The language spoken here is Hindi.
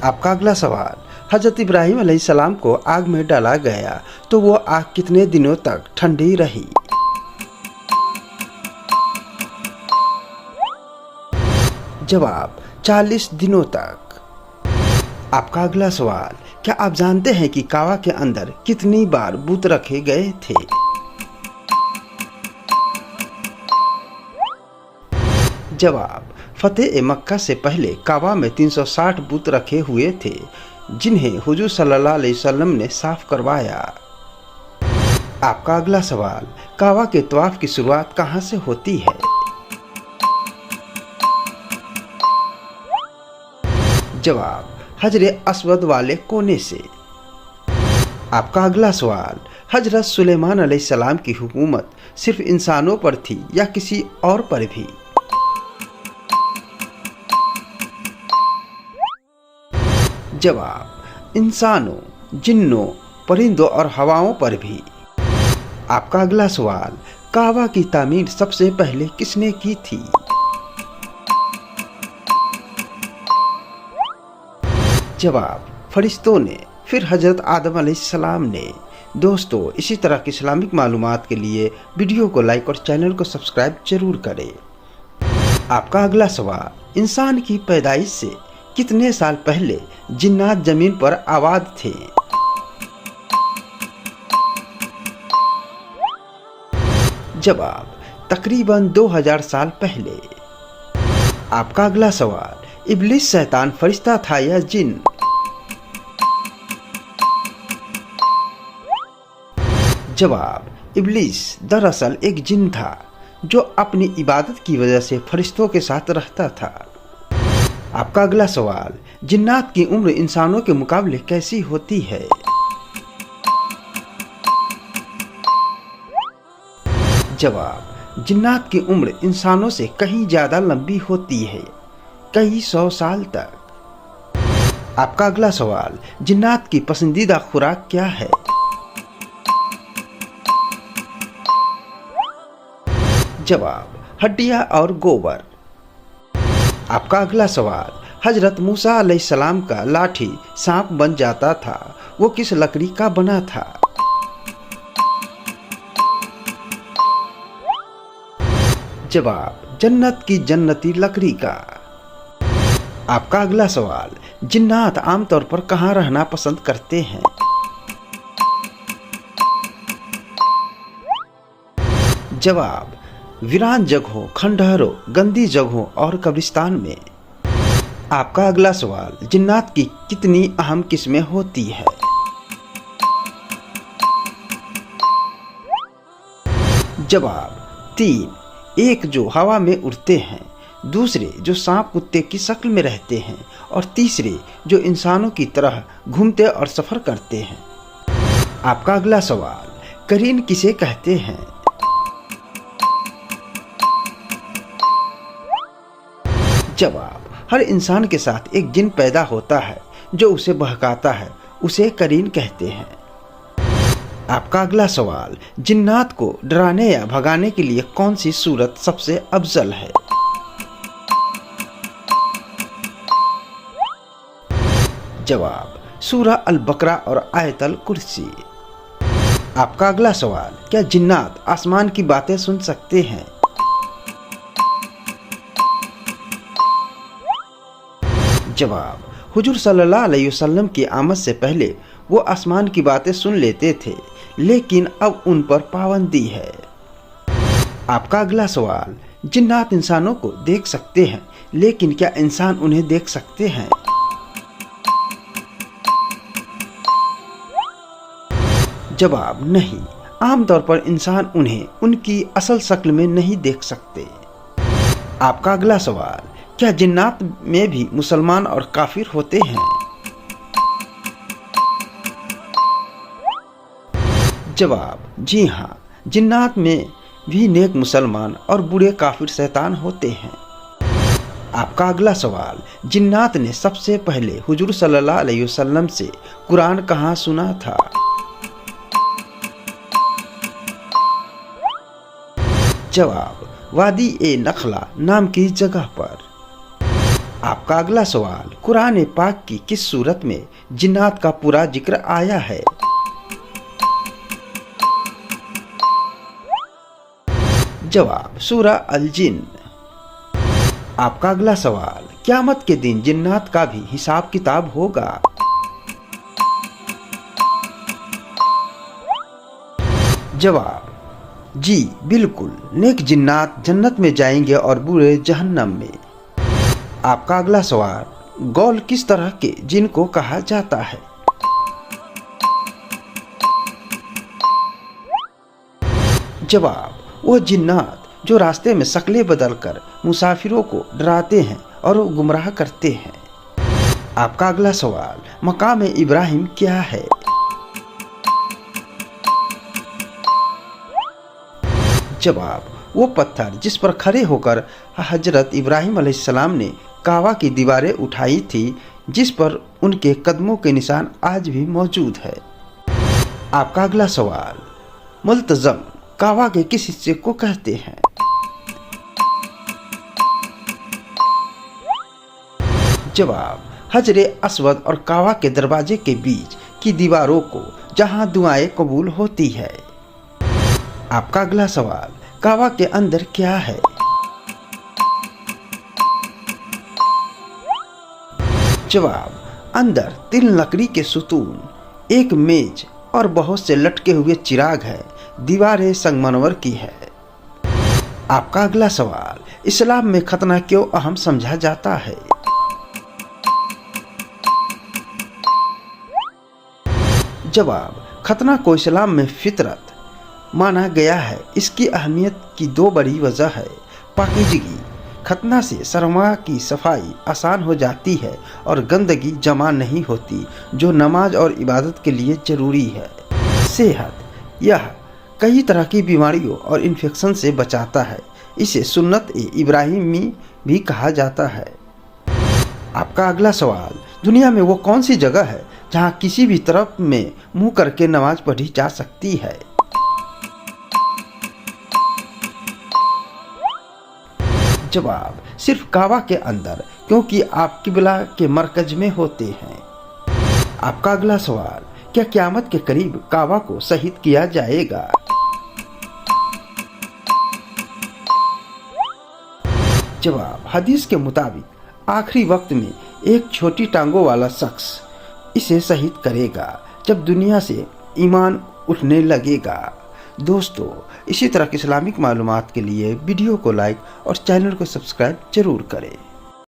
आपका अगला सवाल, हजरत इब्राहिम अलैहिस्सलाम को आग में डाला गया तो वो आग कितने दिनों तक ठंडी रही? जवाब, 40 दिनों तक। आपका अगला सवाल, क्या आप जानते हैं कि काबा के अंदर कितनी बार बुत रखे गए थे? जवाब, फतेह मक्का से पहले काबा में 360 बुत रखे हुए थे, जिन्हें हुजूर सल्लल्लाहु अलैहि वसल्लम ने साफ करवाया। आपका अगला सवाल, काबा के तवाफ की शुरुआत कहाँ से होती है? जवाब, हजरे अस्वद वाले कोने से। आपका अगला सवाल, हजरत सुलेमान अलैहिस्सलाम की हुकूमत सिर्फ इंसानों पर थी या किसी और पर भी? जवाब, इंसानों, जिन्नों, परिंदों और हवाओं पर भी। आपका अगला सवाल, काबा की तामीर सबसे पहले किसने की थी? जवाब, फरिश्तों ने, फिर हजरत आदम अलैहिस्सलाम ने। दोस्तों, इसी तरह की इस्लामिक मालूमात के लिए वीडियो को लाइक और चैनल को सब्सक्राइब जरूर करें। आपका अगला सवाल, इंसान की पैदाइश से कितने साल पहले जिन्नात जमीन पर आबाद थे? जवाब, तकरीबन 2000 साल पहले। आपका अगला सवाल, इब्लिस शैतान फरिश्ता था या जिन? जवाब, इब्लिस दरअसल एक जिन था जो अपनी इबादत की वजह से फरिश्तों के साथ रहता था। आपका अगला सवाल, जिन्नात की उम्र इंसानों के मुकाबले कैसी होती है? जवाब, जिन्नात की उम्र इंसानों से कहीं ज्यादा लंबी होती है, कई 100 साल तक। आपका अगला सवाल, जिन्नात की पसंदीदा खुराक क्या है? जवाब, हड्डियां और गोबर। आपका अगला सवाल, हजरत मूसा अलैहिस्सलाम का लाठी सांप बन जाता था, वो किस लकड़ी का बना था? जवाब, जन्नत की जन्नती लकड़ी का। आपका अगला सवाल, जिन्नात आमतौर पर कहाँ रहना पसंद करते हैं? जवाब, वीरान जगहों, खंडहरों, गंदी जगहों और कब्रिस्तान में। आपका अगला सवाल, जिन्नात की कितनी अहम किस्में होती है? जवाब, 3। एक जो हवा में उड़ते हैं, दूसरे जो सांप कुत्ते की शक्ल में रहते हैं और तीसरे जो इंसानों की तरह घूमते और सफर करते हैं। आपका अगला सवाल, करीन किसे कहते हैं? जवाब, हर इंसान के साथ एक जिन पैदा होता है जो उसे बहकाता है, उसे करीन कहते हैं। आपका अगला सवाल, जिन्नात को डराने या भगाने के लिए कौन सी सूरत सबसे अफजल है? जवाब, सूरह अल बकरा और आयतल कुर्सी। आपका अगला सवाल, क्या जिन्नात आसमान की बातें सुन सकते हैं? जवाब, हुजूर सल्लल्लाहु अलैहि वसल्लम की आमद से पहले वो आसमान की बातें सुन लेते थे, लेकिन अब उन पर पाबंदी है। आपका अगला सवाल, जिन्नात इंसानों को देख सकते हैं, लेकिन क्या इंसान उन्हें देख सकते हैं? जवाब, नहीं। आमतौर पर इंसान उन्हें उनकी असल शक्ल में नहीं देख सकते। आपका अगला सवाल, क्या जिन्नात में भी मुसलमान और काफिर होते हैं? जवाब, जी हाँ, जिन्नात में भी नेक मुसलमान और बुरे काफिर शैतान होते हैं। आपका अगला सवाल, जिन्नात ने सबसे पहले हुजूर सल्लल्लाहु अलैहि वसल्लम से कुरान कहाँ सुना था? जवाब, वादी ए नखला नाम की जगह पर। आपका अगला सवाल, कुरान पाक की किस सूरत में जिन्नात का पूरा जिक्र आया है? जवाब, सूरा अल जिन। आपका अगला सवाल, क़यामत के दिन जिन्नात का भी हिसाब किताब होगा? जवाब, जी बिल्कुल, नेक जिन्नात जन्नत में जाएंगे और बुरे जहन्नम में। आपका अगला सवाल, गौल किस तरह के जिन को कहा जाता है? जवाब, वो जिन्नात जो रास्ते में शक्लें बदलकर मुसाफिरों को डराते हैं और गुमराह करते हैं। आपका अगला सवाल, मकाम इब्राहिम क्या है? जवाब, वो पत्थर जिस पर खड़े होकर हजरत इब्राहिम अलैहिस्सलाम ने काबा की दीवारें उठाई थी, जिस पर उनके कदमों के निशान आज भी मौजूद है। आपका अगला सवाल, मुल्तज़म काबा के किस हिस्से को कहते हैं? जवाब, हजरे अस्वद और काबा के दरवाजे के बीच की दीवारों को जहां दुआएं कबूल होती है। आपका अगला सवाल, काबा के अंदर क्या है? जवाब, अंदर 3 लकड़ी के सुतून, एक मेज और बहुत से लटके हुए चिराग है। दीवारें संगमरमर की है। आपका अगला सवाल, इस्लाम में खतना क्यों अहम समझा जाता है? जवाब, खतना को इस्लाम में फितरत माना गया है। इसकी अहमियत की 2 बड़ी वजह है। पाकीज़गी, खतना से शर्मा की सफाई आसान हो जाती है और गंदगी जमा नहीं होती, जो नमाज और इबादत के लिए ज़रूरी है। सेहत, यह कई तरह की बीमारियों और इन्फेक्शन से बचाता है। इसे सुन्नत इब्राहिमी भी कहा जाता है। आपका अगला सवाल, दुनिया में वो कौन सी जगह है जहां किसी भी तरफ में मुंह करके नमाज पढ़ी जा सकती है? जवाब, सिर्फ काबा के अंदर, क्योंकि आप किबला के मरकज में होते हैं। आपका अगला सवाल, क्या क़यामत के करीब काबा को शहीद किया जाएगा? जवाब, हदीस के मुताबिक आखिरी वक्त में एक छोटी टांगों वाला शख्स इसे शहीद करेगा जब दुनिया से ईमान उठने लगेगा। दोस्तों, इसी तरह की इस्लामिक मालूमात के लिए वीडियो को लाइक और चैनल को सब्सक्राइब जरूर करें।